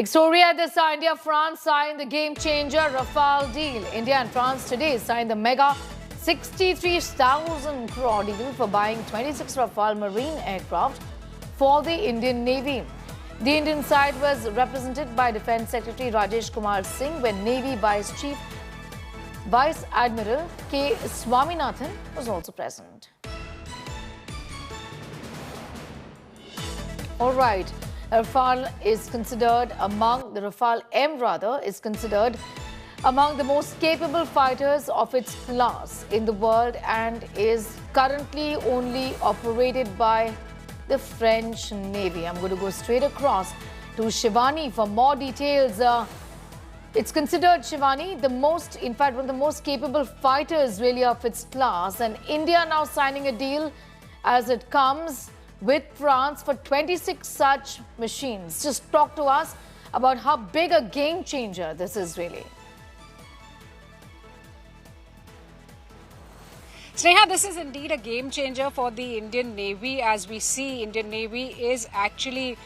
Big story at this hour. India-France signed the game-changer Rafale deal. India and France today signed the mega 63,000 crore deal for buying 26 Rafale marine aircraft for the Indian Navy. The Indian side was represented by Defence Secretary Rajesh Kumar Singh, when Navy Vice Admiral K. Swaminathan was also present. All right. Rafale is considered among the most capable fighters of its class in the world and is currently only operated by the French Navy. I'm going to go straight across to Shivani for more details. It's considered, Shivani, one of the most capable fighters really of its class, and India now signing a deal as it comes with France for 26 such machines. Just talk to us about how big a game changer this is really. Sneha, this is indeed a game changer for the Indian Navy. As we see, Indian Navy is actually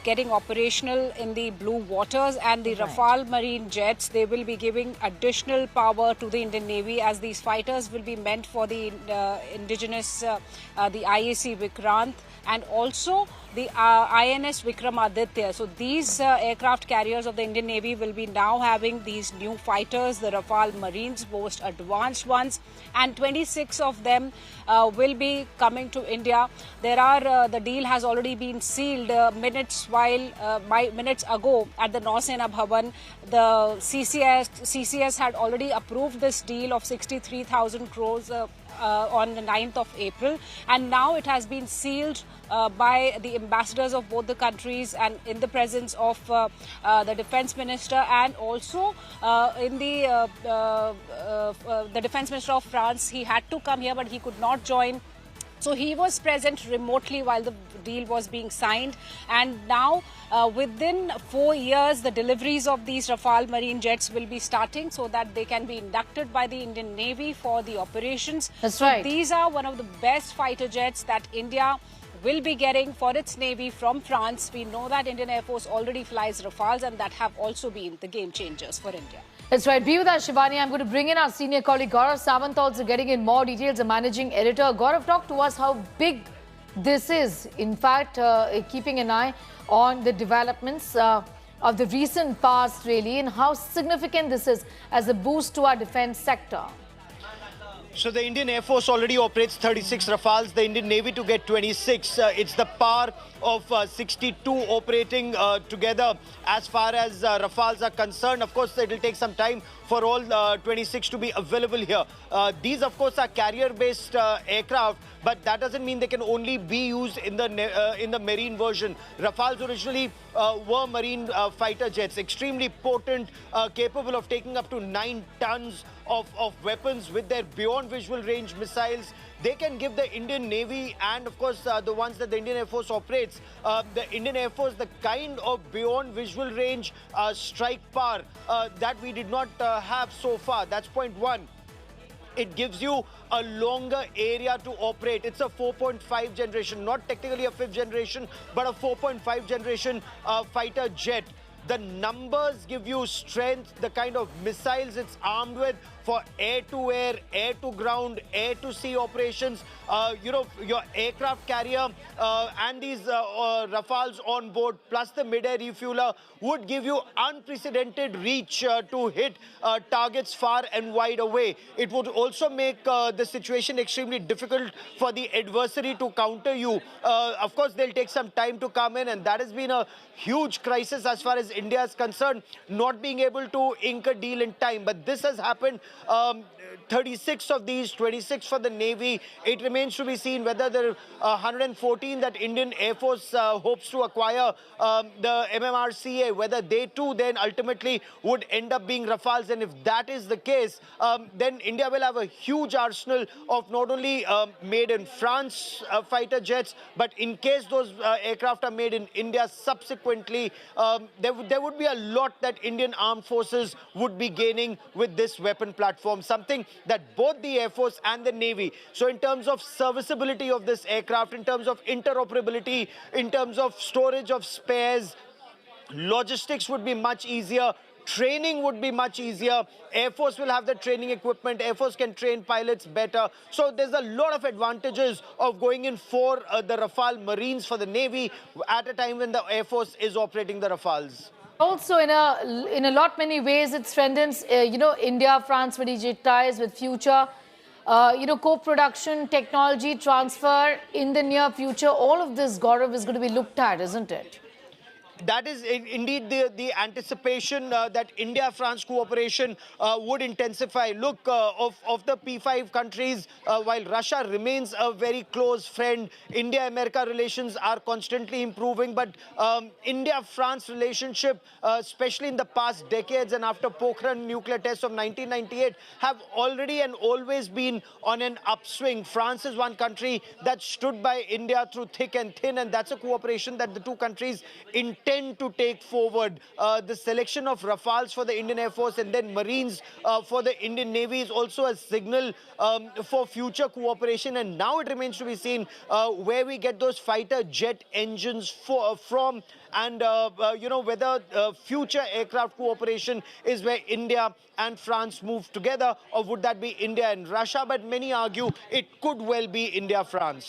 getting operational in the blue waters, and the Rafale marine jets, they will be giving additional power to the Indian Navy, as these fighters will be meant for the indigenous, the IAC Vikrant, and also the INS Vikramaditya. So these aircraft carriers of the Indian Navy will be now having these new fighters, the Rafale Marines, most advanced ones, and 26 of them will be coming to India. The deal has already been sealed minutes ago at the Nausena Bhavan. The CCS had already approved this deal of 63,000 crores on the 9th of April, and now it has been sealed by the ambassadors of both the countries, and in the presence of the defense minister, and also in the defense minister of France. He had to come here, but he could not join. So he was present remotely while the deal was being signed, and now within 4 years the deliveries of these Rafale marine jets will be starting, so that they can be inducted by the Indian Navy for the operations. That's right. These are one of the best fighter jets that India will be getting for its Navy from France. We know that Indian Air Force already flies Rafales, and that have also been the game changers for India. That's right. Be with us, Shivani. I'm going to bring in our senior colleague Gaurav Sawant, also getting in more details, the managing editor. Gaurav, talk to us how big this is. In fact, keeping an eye on the developments of the recent past, really, and how significant this is as a boost to our defense sector. So the Indian Air Force already operates 36 Rafales, the Indian Navy to get 26. It's the par of 62 operating together as far as Rafales are concerned. Of course, it will take some time for all 26 to be available here. These, of course, are carrier-based aircraft, but that doesn't mean they can only be used in the marine version. Rafales originally were marine fighter jets, extremely potent, capable of taking up to 9 tons of weapons with their beyond visual range missiles. They can give the Indian Navy and, of course, the ones that the Indian Air Force operates, the Indian Air Force, the kind of beyond visual range strike power that we did not have so far. That's point one. It gives you a longer area to operate. It's a 4.5 generation, not technically a 5th generation, but a 4.5 generation fighter jet. The numbers give you strength, the kind of missiles it's armed with for air-to-air, air-to-ground, air-to-sea operations. Your aircraft carrier and these Rafales on board, plus the mid-air refueler, would give you unprecedented reach to hit targets far and wide away. It would also make the situation extremely difficult for the adversary to counter you. Of course, they'll take some time to come in, and that has been a huge crisis as far as India is concerned, not being able to ink a deal in time. But this has happened. 36 of these, 26 for the Navy. It remains to be seen whether the 114 that Indian Air Force hopes to acquire, the MMRCA, whether they too then ultimately would end up being Rafales. And if that is the case, then India will have a huge arsenal of not only made in France fighter jets, but in case those aircraft are made in India subsequently, there would be a lot that Indian armed forces would be gaining with this weapon platform, something that both the Air Force and the Navy. So in terms of serviceability of this aircraft, in terms of interoperability, in terms of storage of spares, logistics would be much easier. Training would be much easier. Air Force will have the training equipment. Air Force can train pilots better. So there's a lot of advantages of going in for the Rafale Marines for the Navy at a time when the Air Force is operating the Rafales. Also, in a lot many ways, it strengthens, India-France strategic ties with future, co-production, technology transfer in the near future. All of this, Gaurav, is going to be looked at, isn't it? That is indeed the anticipation that India-France cooperation would intensify. Look, of the P5 countries, while Russia remains a very close friend, India-America relations are constantly improving. But India-France relationship, especially in the past decades and after Pokhran nuclear tests of 1998, have already and always been on an upswing. France is one country that stood by India through thick and thin, and that's a cooperation that the two countries intend to take forward. The selection of Rafales for the Indian Air Force and then Marines for the Indian Navy is also a signal for future cooperation. And now it remains to be seen where we get those fighter jet engines from, and whether future aircraft cooperation is where India and France move together, or would that be India and Russia? But many argue it could well be India-France.